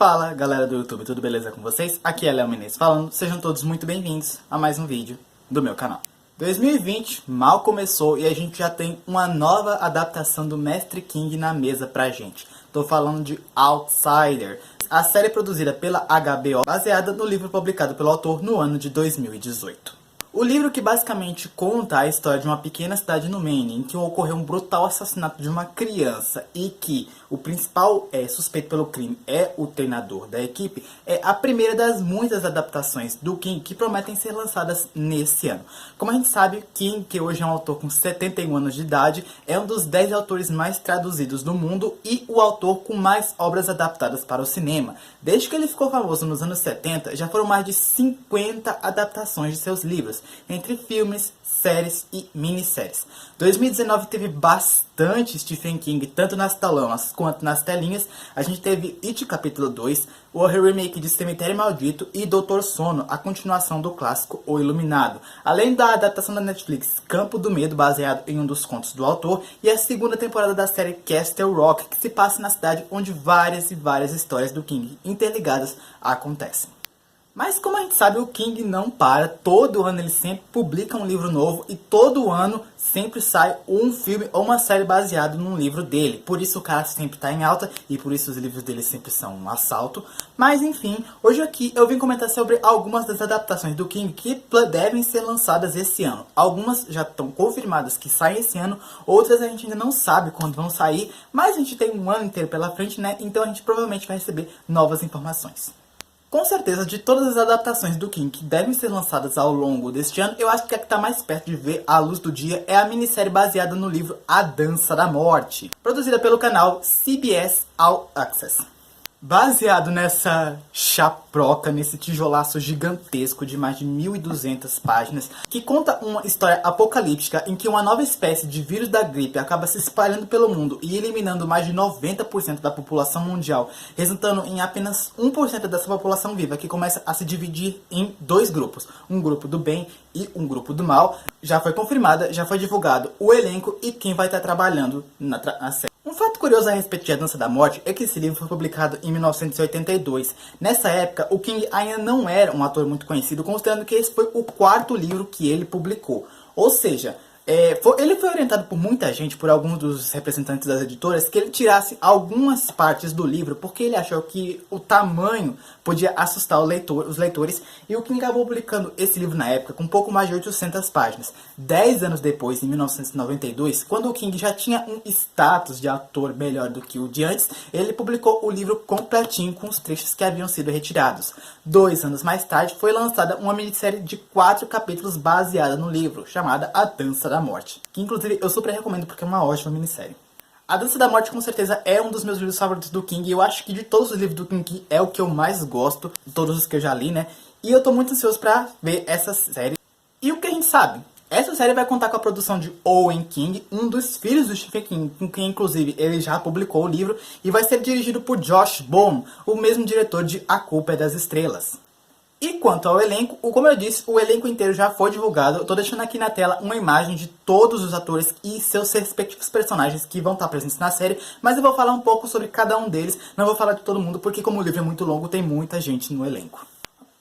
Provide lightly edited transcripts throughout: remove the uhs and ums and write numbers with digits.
Fala galera do YouTube, tudo beleza com vocês? Aqui é Léo Menezes falando, sejam todos muito bem-vindos a mais um vídeo do meu canal. 2020 mal começou e a gente já tem uma nova adaptação do Mestre King na mesa pra gente. Tô falando de Outsider, a série produzida pela HBO, baseada no livro publicado pelo autor no ano de 2018. O livro que basicamente conta a história de uma pequena cidade no Maine, em que ocorreu um brutal assassinato de uma criança e que o principal suspeito pelo crime é o treinador da equipe, é a primeira das muitas adaptações do King que prometem ser lançadas nesse ano. Como a gente sabe, King, que hoje é um autor com 71 anos de idade, é um dos 10 autores mais traduzidos do mundo e o autor com mais obras adaptadas para o cinema. Desde que ele ficou famoso nos anos 70, já foram mais de 50 adaptações de seus livros, entre filmes, séries e minisséries. 2019 teve bastante Stephen King, tanto nas telonas quanto nas telinhas. A gente teve It Capítulo 2, o remake de Cemitério Maldito e Doutor Sono, a continuação do clássico O Iluminado. Além da adaptação da Netflix Campo do Medo, baseado em um dos contos do autor, e a segunda temporada da série Castle Rock, que se passa na cidade onde várias e várias histórias do King interligadas acontecem. Mas como a gente sabe, o King não para, todo ano ele sempre publica um livro novo e todo ano sempre sai um filme ou uma série baseado num livro dele. Por isso o cara sempre está em alta e por isso os livros dele sempre são um assalto. Mas enfim, hoje aqui eu vim comentar sobre algumas das adaptações do King que devem ser lançadas esse ano. Algumas já estão confirmadas que saem esse ano, outras a gente ainda não sabe quando vão sair, mas a gente tem um ano inteiro pela frente, né? Então a gente provavelmente vai receber novas informações. Com certeza, de todas as adaptações do King que devem ser lançadas ao longo deste ano, eu acho que a que está mais perto de ver a luz do dia é a minissérie baseada no livro A Dança da Morte, produzida pelo canal CBS All Access. Baseado nessa chaproca, nesse tijolaço gigantesco de mais de 1.200 páginas, que conta uma história apocalíptica em que uma nova espécie de vírus da gripe acaba se espalhando pelo mundo e eliminando mais de 90% da população mundial, resultando em apenas 1% dessa população viva, que começa a se dividir em dois grupos, um grupo do bem e um grupo do mal. Já foi confirmada, já foi divulgado o elenco e quem vai estar trabalhando na série. Um fato curioso a respeito de A Dança da Morte é que esse livro foi publicado em 1982. Nessa época, o King ainda não era um ator muito conhecido, considerando que esse foi o quarto livro que ele publicou. Ou seja, ele foi orientado por muita gente, por alguns dos representantes das editoras, que ele tirasse algumas partes do livro, porque ele achou que o tamanho podia assustar os leitores, e o King acabou publicando esse livro na época com um pouco mais de 800 páginas. 10 anos depois, em 1992, quando o King já tinha um status de autor melhor do que o de antes, ele publicou o livro completinho com os trechos que haviam sido retirados. 2 anos mais tarde, foi lançada uma minissérie de 4 capítulos baseada no livro, chamada A Dança da Morte, que inclusive eu super recomendo porque é uma ótima minissérie. A Dança da Morte com certeza é um dos meus livros favoritos do King, e eu acho que de todos os livros do King é o que eu mais gosto, de todos os que eu já li, né? E eu tô muito ansioso pra ver essa série. E o que a gente sabe? Essa série vai contar com a produção de Owen King, um dos filhos do Stephen King, com quem inclusive ele já publicou o livro, e vai ser dirigido por Josh Boone, o mesmo diretor de A Culpa é das Estrelas. E quanto ao elenco, como eu disse, o elenco inteiro já foi divulgado. Eu tô deixando aqui na tela uma imagem de todos os atores e seus respectivos personagens que vão estar presentes na série, mas eu vou falar um pouco sobre cada um deles, não vou falar de todo mundo, porque como o livro é muito longo, tem muita gente no elenco.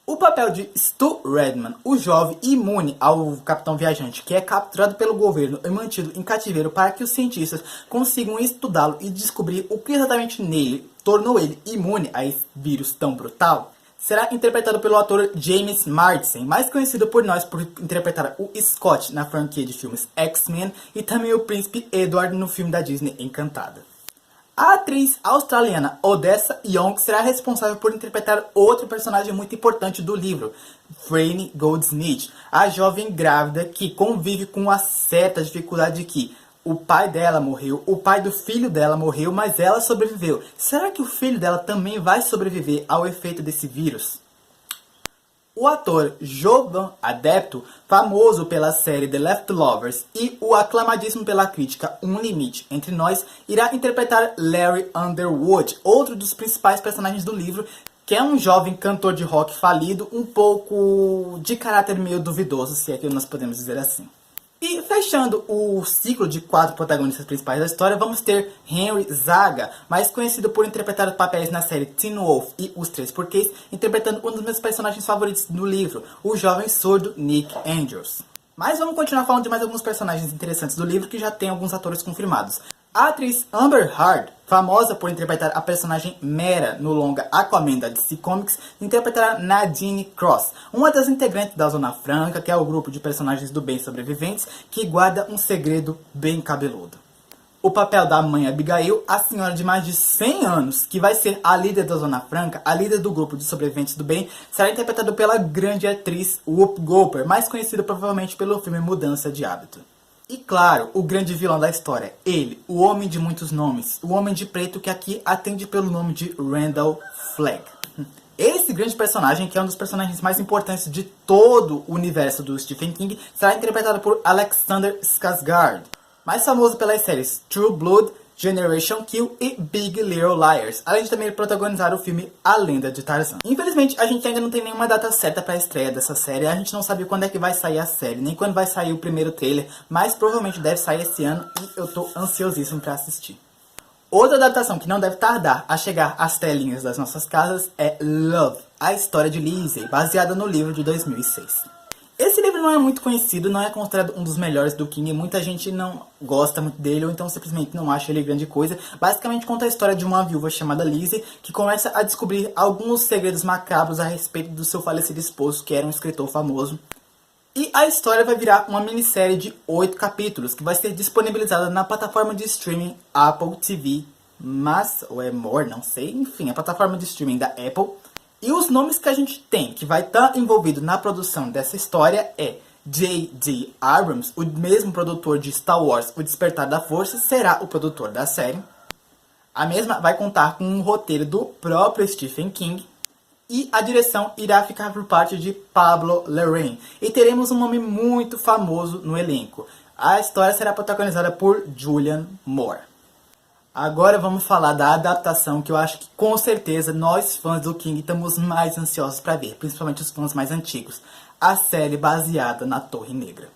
O papel de Stu Redman, o jovem imune ao Capitão Viajante, que é capturado pelo governo e mantido em cativeiro para que os cientistas consigam estudá-lo e descobrir o que exatamente nele tornou ele imune a esse vírus tão brutal, será interpretado pelo ator James Marsden, mais conhecido por nós por interpretar o Scott na franquia de filmes X-Men e também o Príncipe Edward no filme da Disney Encantada. A atriz australiana Odessa Young será responsável por interpretar outro personagem muito importante do livro, Franny Goldsmith, a jovem grávida que convive com uma certa dificuldade que o pai dela morreu, o pai do filho dela morreu, mas ela sobreviveu. Será que o filho dela também vai sobreviver ao efeito desse vírus? O ator Jovan Adepto, famoso pela série The Leftovers e o aclamadíssimo pela crítica Um Limite Entre Nós, irá interpretar Larry Underwood, outro dos principais personagens do livro, que é um jovem cantor de rock falido, um pouco de caráter meio duvidoso, se é que nós podemos dizer assim. E E fechando o ciclo de 4 protagonistas principais da história, vamos ter Henry Zaga, mais conhecido por interpretar os papéis na série Teen Wolf e Os Três Porquês, interpretando um dos meus personagens favoritos do livro, o jovem surdo Nick Andrews. Mas vamos continuar falando de mais alguns personagens interessantes do livro que já tem alguns atores confirmados. A atriz Amber Heard, famosa por interpretar a personagem Mera no longa Aquaman da DC Comics, interpretará Nadine Cross, uma das integrantes da Zona Franca, que é o grupo de personagens do bem sobreviventes que guarda um segredo bem cabeludo. O papel da mãe Abigail, a senhora de mais de 100 anos, que vai ser a líder da Zona Franca, a líder do grupo de sobreviventes do bem, será interpretado pela grande atriz Whoopi Goldberg, mais conhecida provavelmente pelo filme Mudança de Hábito. E claro, o grande vilão da história, ele, o homem de muitos nomes, o homem de preto que aqui atende pelo nome de Randall Flagg. Esse grande personagem, que é um dos personagens mais importantes de todo o universo do Stephen King, será interpretado por Alexander Skarsgård, mais famoso pelas séries True Blood, Generation Kill e Big Little Liars, além de também protagonizar o filme A Lenda de Tarzan. Infelizmente, a gente ainda não tem nenhuma data certa para a estreia dessa série, a gente não sabe quando é que vai sair a série, nem quando vai sair o primeiro trailer, mas provavelmente deve sair esse ano e eu tô ansiosíssimo para assistir. Outra adaptação que não deve tardar a chegar às telinhas das nossas casas é Love, a história de Lizzie, baseada no livro de 2006. Esse livro não é muito conhecido, não é considerado um dos melhores do King, muita gente não gosta muito dele ou então simplesmente não acha ele grande coisa. Basicamente conta a história de uma viúva chamada Lizzie que começa a descobrir alguns segredos macabros a respeito do seu falecido esposo, que era um escritor famoso. E a história vai virar uma minissérie de 8 capítulos, que vai ser disponibilizada na plataforma de streaming Apple TV+, ou é More, não sei, enfim, a plataforma de streaming da Apple. E os nomes que a gente tem, que vai estar envolvido na produção dessa história é J.D. Abrams, o mesmo produtor de Star Wars, O Despertar da Força, será o produtor da série. A mesma vai contar com um roteiro do próprio Stephen King. E a direção irá ficar por parte de Pablo Larraín. E teremos um nome muito famoso no elenco. A história será protagonizada por Julianne Moore. Agora vamos falar da adaptação que eu acho que com certeza nós fãs do King estamos mais ansiosos para ver, principalmente os fãs mais antigos, a série baseada na Torre Negra.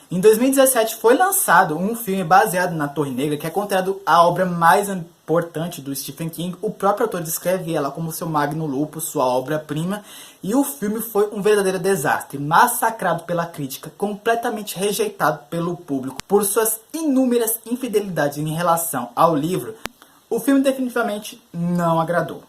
Em 2017 foi lançado um filme baseado na Torre Negra, que é considerado a obra mais importante do Stephen King. O próprio autor descreve ela como seu magnum opus, sua obra-prima, e o filme foi um verdadeiro desastre, massacrado pela crítica, completamente rejeitado pelo público por suas inúmeras infidelidades em relação ao livro. O filme definitivamente não agradou.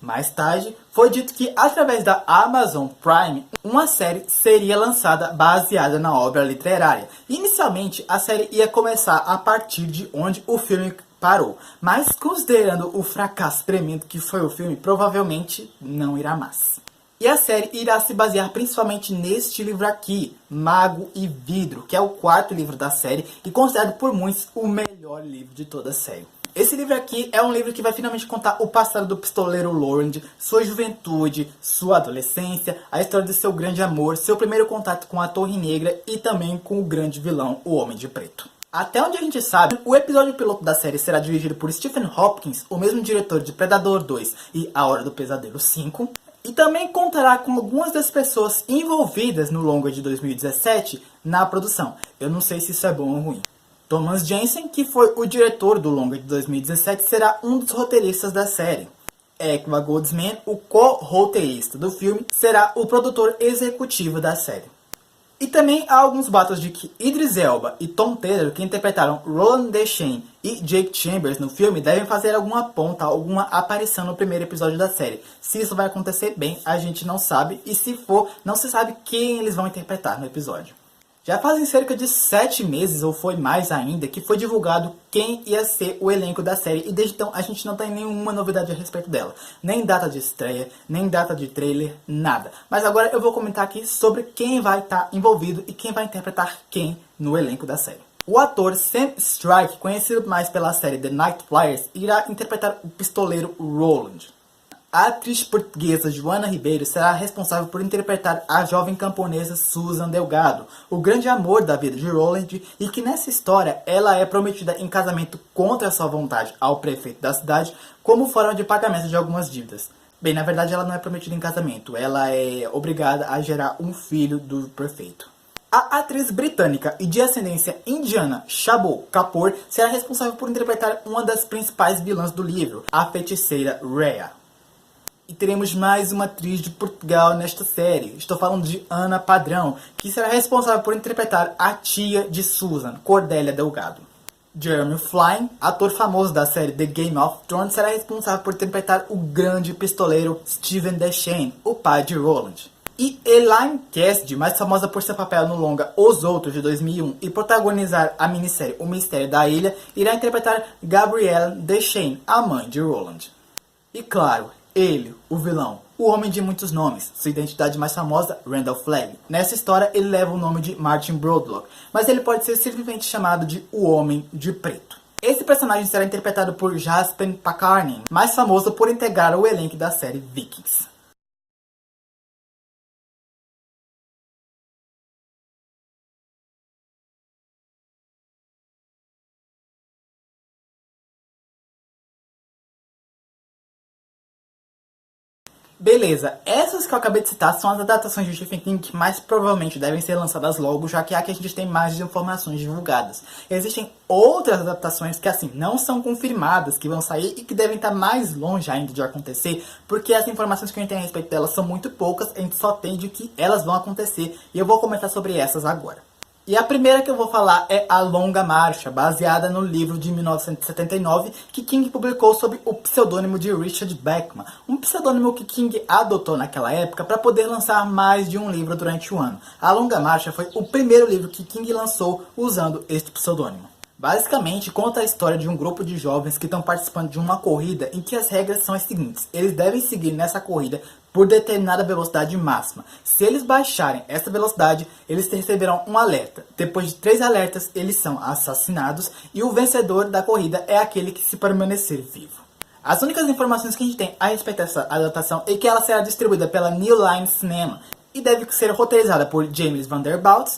Mais tarde, foi dito que através da Amazon Prime, uma série seria lançada baseada na obra literária. Inicialmente, a série ia começar a partir de onde o filme parou, mas considerando o fracasso tremendo que foi o filme, provavelmente não irá mais. E a série irá se basear principalmente neste livro aqui, Mago e Vidro, que é o 4º livro da série e considerado por muitos o melhor livro de toda a série. Esse livro aqui é um livro que vai finalmente contar o passado do pistoleiro Laurent, sua juventude, sua adolescência, a história de seu grande amor, seu primeiro contato com a Torre Negra e também com o grande vilão, o Homem de Preto. Até onde a gente sabe, o episódio piloto da série será dirigido por Stephen Hopkins, o mesmo diretor de Predador 2 e A Hora do Pesadelo 5, e também contará com algumas das pessoas envolvidas no longa de 2017 na produção. Eu não sei se isso é bom ou ruim. Thomas Jensen, que foi o diretor do longa de 2017, será um dos roteiristas da série. Ekva Goldsman, o co-roteirista do filme, será o produtor executivo da série. E também há alguns boatos de que Idris Elba e Tom Taylor, que interpretaram Roland Deschain e Jake Chambers no filme, devem fazer alguma ponta, alguma aparição no primeiro episódio da série. Se isso vai acontecer bem, a gente não sabe, e se for, não se sabe quem eles vão interpretar no episódio. Já fazem cerca de 7 meses, ou foi mais ainda, que foi divulgado quem ia ser o elenco da série. E desde então a gente não tem nenhuma novidade a respeito dela. Nem data de estreia, nem data de trailer, nada. Mas agora eu vou comentar aqui sobre quem vai estar envolvido e quem vai interpretar quem no elenco da série. O ator Sam Strike, conhecido mais pela série The Night Flyers, irá interpretar o pistoleiro Roland. A atriz portuguesa Joana Ribeiro será responsável por interpretar a jovem camponesa Susan Delgado, o grande amor da vida de Roland, e que nessa história ela é prometida em casamento contra sua vontade ao prefeito da cidade como forma de pagamento de algumas dívidas. Bem, na verdade ela não é prometida em casamento, ela é obrigada a gerar um filho do prefeito. A atriz britânica e de ascendência indiana Shahboz Kapoor será responsável por interpretar uma das principais vilãs do livro, a feiticeira Rhea. E teremos mais uma atriz de Portugal nesta série. Estou falando de Ana Padrão, que será responsável por interpretar a tia de Susan, Cordélia Delgado. Jeremy Flynn, ator famoso da série The Game of Thrones, será responsável por interpretar o grande pistoleiro Stephen Deschain, o pai de Roland. E Elaine Cassidy, mais famosa por seu papel no longa Os Outros, de 2001, e protagonizar a minissérie O Mistério da Ilha, irá interpretar Gabrielle Deschain, a mãe de Roland. E claro, ele, o vilão, o homem de muitos nomes, sua identidade mais famosa, Randall Flagg. Nessa história, ele leva o nome de Martin Brodlock, mas ele pode ser simplesmente chamado de O Homem de Preto. Esse personagem será interpretado por Jasper Pakarnin, mais famoso por integrar o elenco da série Vikings. Beleza, essas que eu acabei de citar são as adaptações de Stephen King que mais provavelmente devem ser lançadas logo, já que é a que a gente tem mais informações divulgadas. Existem outras adaptações que, assim, não são confirmadas, que vão sair e que devem estar mais longe ainda de acontecer, porque as informações que a gente tem a respeito delas são muito poucas, a gente só tem de que elas vão acontecer, e eu vou comentar sobre essas agora. E a primeira que eu vou falar é A Longa Marcha, baseada no livro de 1979 que King publicou sob o pseudônimo de Richard Bachman, um pseudônimo que King adotou naquela época para poder lançar mais de um livro durante o ano. A Longa Marcha foi o primeiro livro que King lançou usando este pseudônimo. Basicamente, conta a história de um grupo de jovens que estão participando de uma corrida em que as regras são as seguintes. Eles devem seguir nessa corrida por determinada velocidade máxima. Se eles baixarem essa velocidade, eles receberão um alerta. Depois de 3 alertas, eles são assassinados e o vencedor da corrida é aquele que se permanecer vivo. As únicas informações que a gente tem a respeito dessa adaptação é que ela será distribuída pela New Line Cinema e deve ser roteirizada por James Van Der Bilt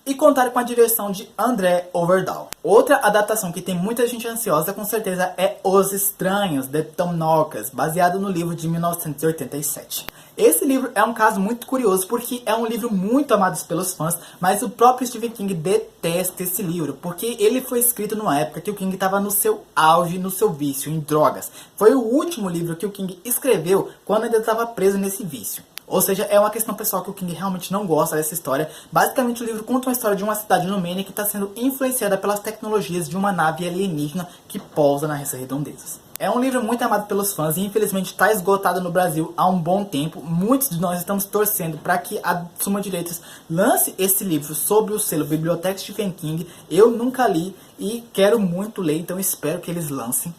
e contar com a direção de André Overdahl. Outra adaptação que tem muita gente ansiosa com certeza é Os Estranhos, de Tom Norkas, baseado no livro de 1987. Esse livro é um caso muito curioso porque é um livro muito amado pelos fãs, mas o próprio Stephen King detesta esse livro, porque ele foi escrito numa época que o King estava no seu auge, no seu vício em drogas. Foi o último livro que o King escreveu quando ainda estava preso nesse vício. Ou seja, é uma questão pessoal que o King realmente não gosta dessa história. Basicamente, o livro conta uma história de uma cidade no Maine que está sendo influenciada pelas tecnologias de uma nave alienígena que pousa nas redondezas. É um livro muito amado pelos fãs e infelizmente está esgotado no Brasil há um bom tempo. Muitos de nós estamos torcendo para que a Suma Direitos lance esse livro sob o selo Biblioteca Stephen King. Eu nunca li e quero muito ler, então espero que eles lancem.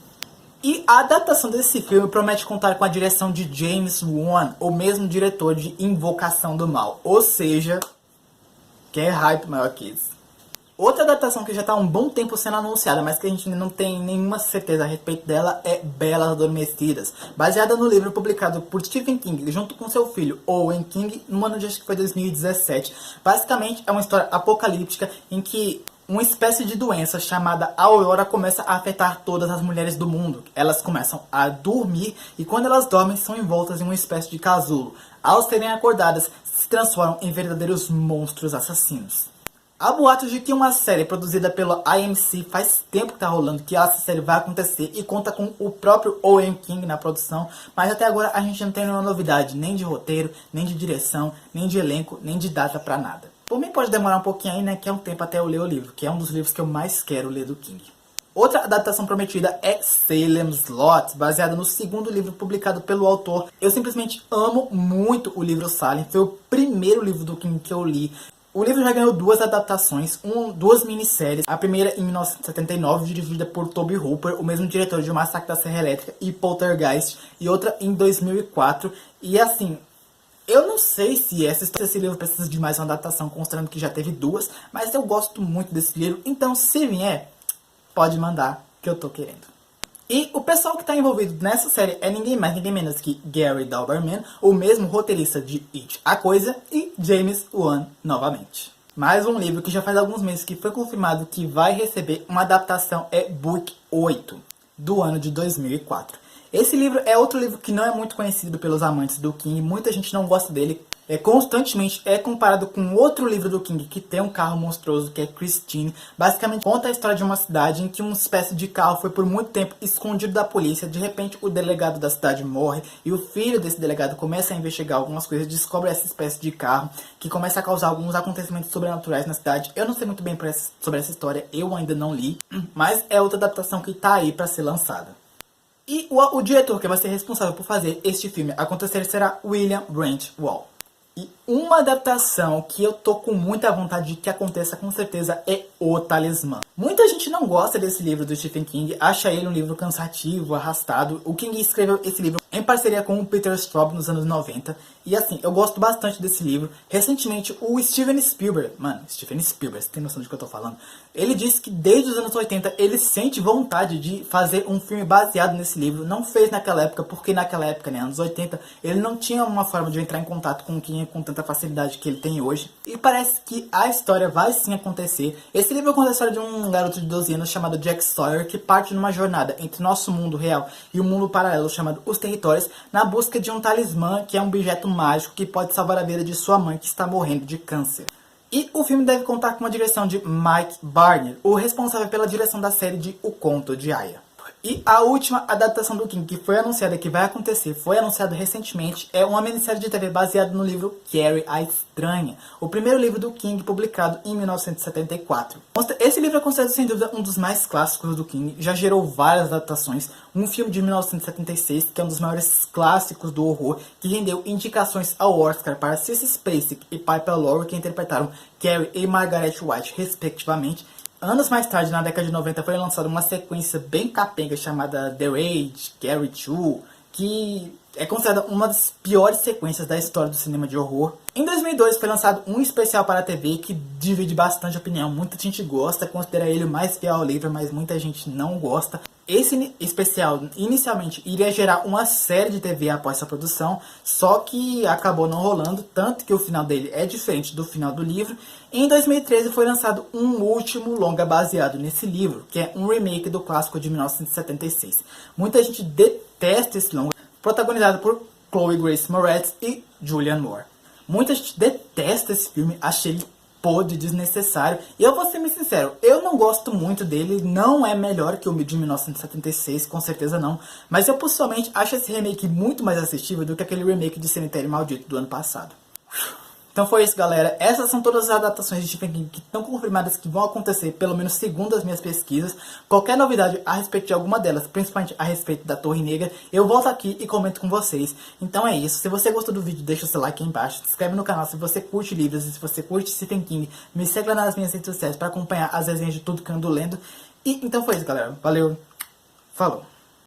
E a adaptação desse filme promete contar com a direção de James Wan, o mesmo diretor de Invocação do Mal. Ou seja, que é hype maior que isso. Outra adaptação que já está há um bom tempo sendo anunciada, mas que a gente não tem nenhuma certeza a respeito dela, é Belas Adormecidas, baseada no livro publicado por Stephen King junto com seu filho Owen King no ano de acho que foi 2017. Basicamente é uma história apocalíptica em que uma espécie de doença chamada Aurora começa a afetar todas as mulheres do mundo. Elas começam a dormir e quando elas dormem são envoltas em uma espécie de casulo. Ao serem acordadas, se transformam em verdadeiros monstros assassinos. Há boatos de que uma série produzida pela AMC faz tempo que tá rolando, que essa série vai acontecer e conta com o próprio Owen King na produção, mas até agora a gente não tem nenhuma novidade, nem de roteiro, nem de direção, nem de elenco, nem de data pra nada. Por mim pode demorar um pouquinho aí, né, que é um tempo até eu ler o livro, que é um dos livros que eu mais quero ler do King. Outra adaptação prometida é Salem's Lot, baseada no segundo livro publicado pelo autor. Eu simplesmente amo muito o livro Salem, foi o primeiro livro do King que eu li. O livro já ganhou 2 adaptações, 2 minisséries. A primeira em 1979, dirigida por Toby Hooper, o mesmo diretor de O Massacre da Serra Elétrica e Poltergeist, e outra em 2004. E assim, eu não sei se esse livro precisa de mais uma adaptação, considerando que já teve 2, mas eu gosto muito desse livro, então se vier, pode mandar, que eu tô querendo. E o pessoal que está envolvido nessa série é ninguém mais, ninguém menos que Gary Dauberman, o mesmo roteirista de It, a Coisa, e James Wan novamente. Mais um livro que já faz alguns meses que foi confirmado que vai receber uma adaptação é Book 8, do ano de 2004. Esse livro é outro livro que não é muito conhecido pelos amantes do King, muita gente não gosta dele. constantemente é comparado com outro livro do King que tem um carro monstruoso, que é Christine. Basicamente conta a história de uma cidade em que uma espécie de carro foi por muito tempo escondido da polícia. De repente o delegado da cidade morre e o filho desse delegado começa a investigar algumas coisas, descobre essa espécie de carro que começa a causar alguns acontecimentos sobrenaturais na cidade. Eu não sei muito bem sobre essa história, eu ainda não li, mas é outra adaptação que tá aí pra ser lançada. E o diretor que vai ser responsável por fazer este filme acontecer será William Brent Wall. E uma adaptação que eu tô com muita vontade de que aconteça com certeza é O Talismã. Muita gente não gosta desse livro do Stephen King, acha ele um livro cansativo, arrastado. O King escreveu esse livro em parceria com o Peter Straub nos anos 90. E assim, eu gosto bastante desse livro. Recentemente, o Steven Spielberg, Steven Spielberg, você tem noção do que eu tô falando? Ele disse que desde os anos 80 ele sente vontade de fazer um filme baseado nesse livro. Não fez naquela época, porque naquela época, né, anos 80, ele não tinha uma forma de entrar em contato com o King com tanta facilidade que ele tem hoje. E parece que a história vai sim acontecer. Esse livro conta a história de um garoto de 12 anos chamado Jack Sawyer, que parte numa jornada entre nosso mundo real e um mundo paralelo chamado Os Territórios, na busca de um talismã, que é um objeto mágico que pode salvar a vida de sua mãe, que está morrendo de câncer. E o filme deve contar com uma direção de Mike Barnier, o responsável pela direção da série de O Conto de Aia. E a última adaptação do King que foi anunciada, que vai acontecer, foi anunciado recentemente, é uma minissérie de TV baseada no livro Carrie a Estranha, o primeiro livro do King publicado em 1974. Esse livro é considerado sem dúvida um dos mais clássicos do King, já gerou várias adaptações, um filme de 1976, que é um dos maiores clássicos do horror, que rendeu indicações ao Oscar para Sissy Spacek e Piper Laurie, que interpretaram Carrie e Margaret White, respectivamente. Anos mais tarde, na década de 90, foi lançada uma sequência bem capenga chamada The Rage, Carrie 2, que é considerada uma das piores sequências da história do cinema de horror. Em 2002 foi lançado um especial para a TV que divide bastante opinião. Muita gente gosta, considera ele o mais fiel ao livro, mas muita gente não gosta. Esse especial inicialmente iria gerar uma série de TV após essa produção, só que acabou não rolando, tanto que o final dele é diferente do final do livro. Em 2013 foi lançado um último longa baseado nesse livro, que é um remake do clássico de 1976. Muita gente detesta esse longa, protagonizado por Chloe Grace Moretz e Julianne Moore. Muita gente detesta esse filme, acha ele podre, desnecessário. E eu vou ser muito sincero, eu não gosto muito dele, não é melhor que o de 1976, com certeza não. Mas eu pessoalmente acho esse remake muito mais assistível do que aquele remake de Cemitério Maldito do ano passado. Então foi isso, galera. Essas são todas as adaptações de Stephen King que estão confirmadas que vão acontecer, pelo menos segundo as minhas pesquisas. Qualquer novidade a respeito de alguma delas, principalmente a respeito da Torre Negra, eu volto aqui e comento com vocês. Então é isso. Se você gostou do vídeo, deixa o seu like aí embaixo. Se inscreve no canal se você curte livros e se você curte Stephen King. Me segue lá nas minhas redes sociais para acompanhar as resenhas de tudo que eu ando lendo. E então foi isso, galera. Valeu. Falou.